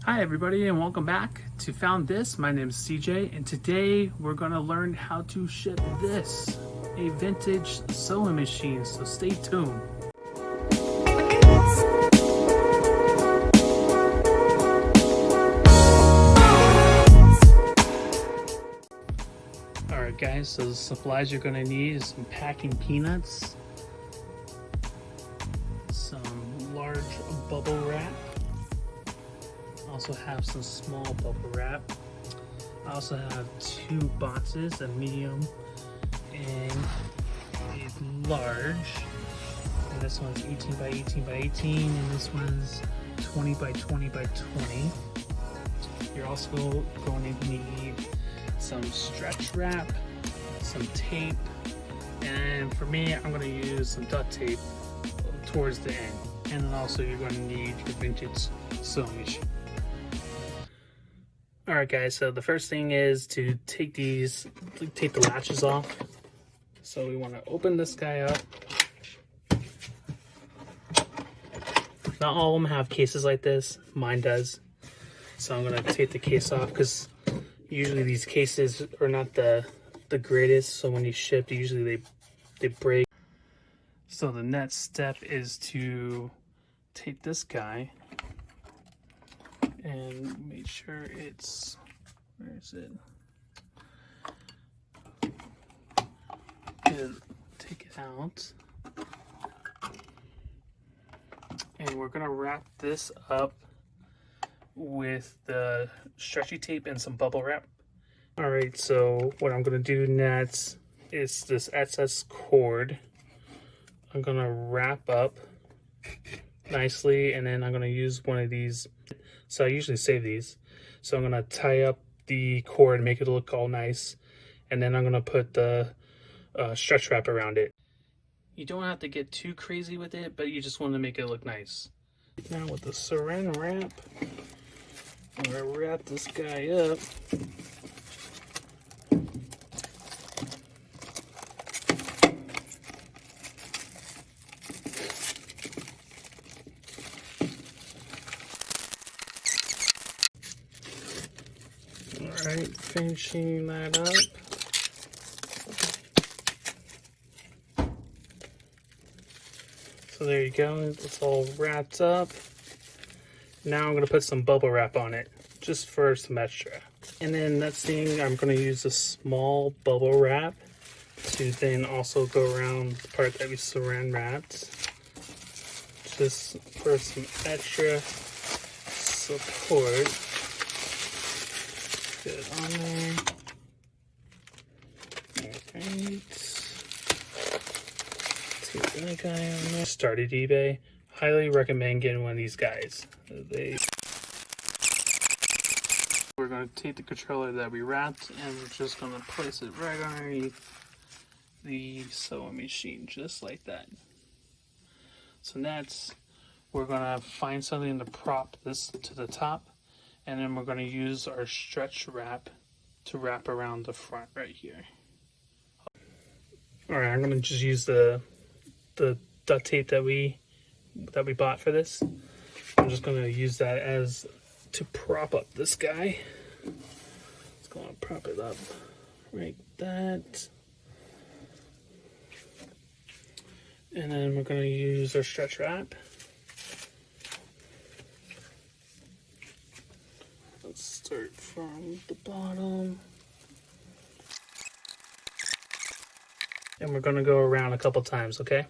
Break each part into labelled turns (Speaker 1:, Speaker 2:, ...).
Speaker 1: Hi everybody and welcome back to Found This. My name is CJ and today we're going to learn how to ship this, a vintage sewing machine, so stay tuned. Alright guys, so the supplies you're going to need is some packing peanuts, some large bubble wrap, also have some small bubble wrap. I also have two boxes, a medium and a large. And this one's 18 by 18 by 18, and this one's 20 by 20 by 20. You're also going to need some stretch wrap, some tape, and for me, I'm going to use some duct tape towards the end. And then also you're going to need your vintage sewing machine. Alright guys, so the first thing is to take the latches off. So we want to open this guy up. Not all of them have cases like this, mine does. So I'm going to take the case off because usually these cases are not the greatest, so when you ship, usually they break. So the next step is to take this guy and make sure it's, where is it? Take it out. And we're gonna wrap this up with the stretchy tape and some bubble wrap. All right, so what I'm gonna do next is this excess cord. I'm gonna wrap up nicely, and then I'm gonna use one of these. So I usually save these. So I'm gonna tie up the cord and make it look all nice. And then I'm gonna put the stretch wrap around it. You don't have to get too crazy with it, but you just want to make it look nice. Now with the saran wrap, I'm gonna wrap this guy up. Alright, finishing that up. So there you go, it's all wrapped up. Now I'm going to put some bubble wrap on it, just for some extra. And then next thing, I'm going to use a small bubble wrap to then also go around the part that we saran wrapped. Just for some extra support. Get it on there. Alright. Take that guy on there. Started eBay. Highly recommend getting one of these guys. We're going to take the controller that we wrapped and we're just going to place it right underneath the sewing machine, just like that. So next, we're going to find something to prop this to the top. And then we're going to use our stretch wrap to wrap around the front right here. Alright, I'm going to just use the duct tape that we bought for this. I'm just going to use that as to prop up this guy. Let's go and prop it up like that. And then we're going to use our stretch wrap. Let's start from the bottom. And we're going to go around a couple times, okay?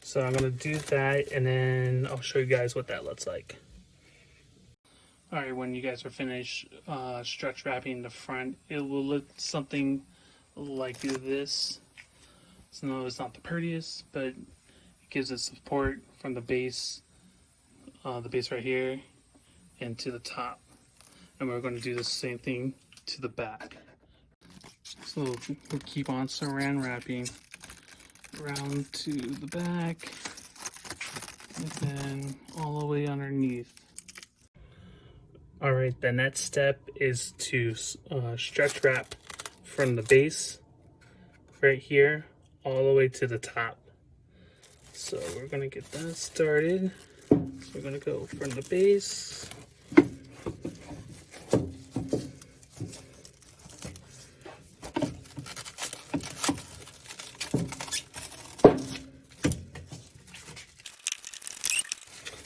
Speaker 1: So I'm going to do that, and then I'll show you guys what that looks like. Alright, when you guys are finished stretch wrapping the front, it will look something like this. So no, it's not the prettiest, but it gives it support from the base right here, and to the top. And we're going to do the same thing to the back. So we'll keep on saran wrapping around to the back and then all the way underneath. Alright, the next step is to stretch wrap from the base right here all the way to the top. So we're going to get that started. So we're gonna go from the base.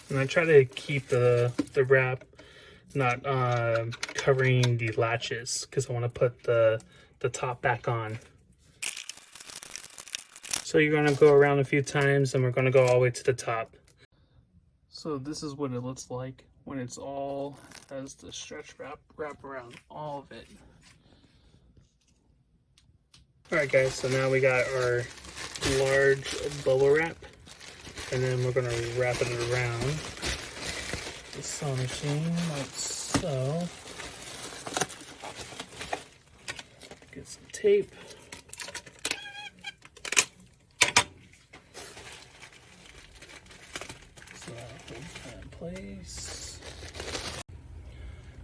Speaker 1: And I try to keep the wrap not covering the latches because I want to put the top back on. So you're going to go around a few times and we're going to go all the way to the top. So this is what it looks like when it's all has the stretch wrap around all of it. Alright guys, so now we got our large bubble wrap, and then we're going to wrap it around the sewing machine like so. Get some tape. So hold that in place.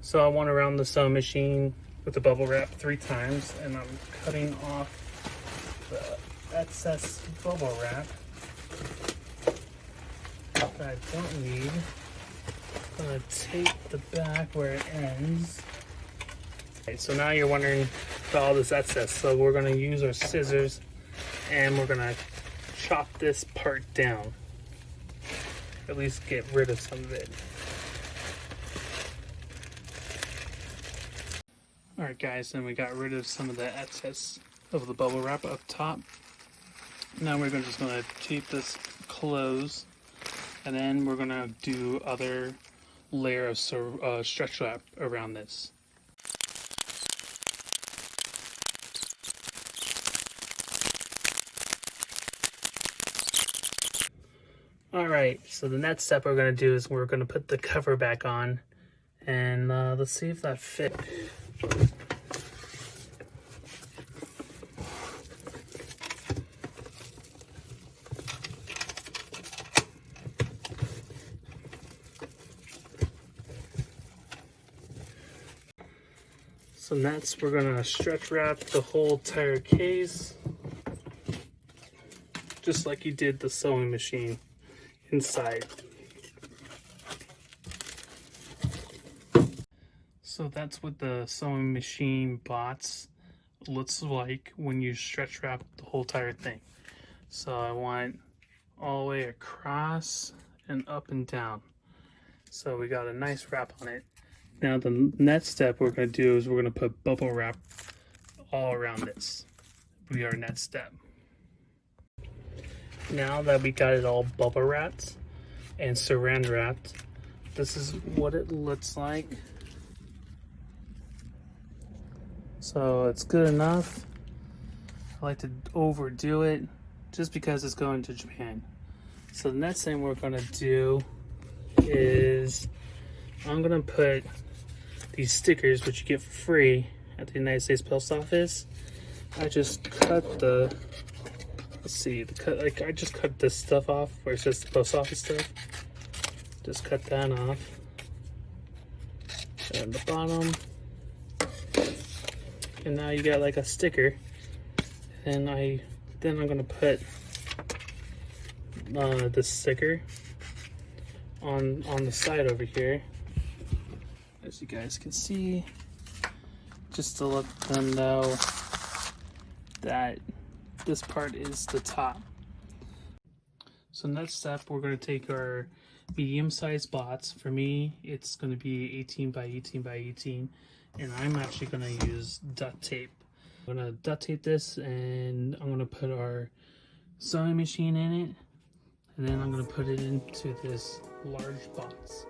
Speaker 1: So I went around the sewing machine with the bubble wrap 3 times, and I'm cutting off the excess bubble wrap that I don't need. I'm gonna tape the back where it ends. Okay, so now you're wondering about all this excess. So we're gonna use our scissors and we're gonna chop this part down. At least get rid of some of it. Alright guys, then we got rid of some of the excess of the bubble wrap up top. Now we're just gonna tape this closed, and then we're gonna do other layer of stretch wrap around this. Alright, so the next step we're going to do is we're going to put the cover back on, and let's see if that fits. So next we're going to stretch wrap the whole entire case, just like you did the sewing machine inside. So that's what the sewing machine box looks like when you stretch wrap the whole entire thing. So I want all the way across and up and down. So we got a nice wrap on it. Now the next step we're going to do is we're going to put bubble wrap all around this. Will be our next step. Now that we got it all bubble wrapped and saran wrapped, this is what it looks like. So it's good enough. I like to overdo it just because it's going to Japan. So the next thing we're going to do is I'm going to put these stickers, which you get for free at the United States Post Office. I just cut the, let's see, I just cut this stuff off where it says the post office stuff. Just cut that off. And the bottom. And now you got like a sticker. And then I'm gonna put the sticker on the side over here, as you guys can see, just to let them know that this part is the top. So next step, we're going to take our medium-sized bots. For me, it's going to be 18 by 18 by 18, and I'm actually going to use duct tape. I'm going to duct tape this, and I'm going to put our sewing machine in it, and then I'm going to put it into this large box.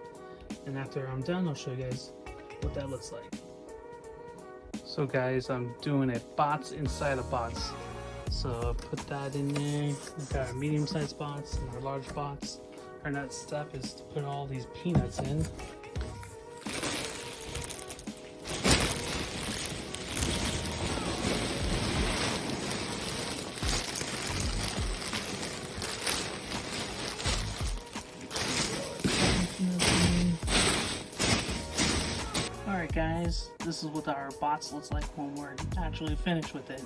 Speaker 1: And after I'm done, I'll show you guys what that looks like. So guys, I'm doing a bots inside a bots. So put that in there. We've got our medium-sized bots and our large bots. Our next step is to put all these peanuts in. Alright guys, this is what our box looks like when we're actually finished with it.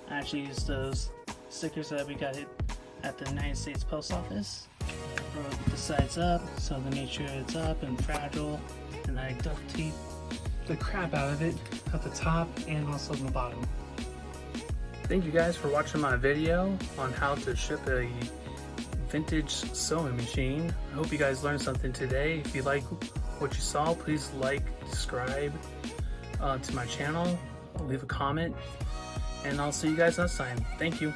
Speaker 1: I actually used those stickers that we got at the United States Post Office. the sides up so to make sure it's up and fragile, and I duct tape the crap out of it at the top and also on the bottom. Thank you guys for watching my video on how to ship a vintage sewing machine. I hope you guys learned something today. If you like what you saw, please like, subscribe to my channel, leave a comment, and I'll see you guys next time. Thank you.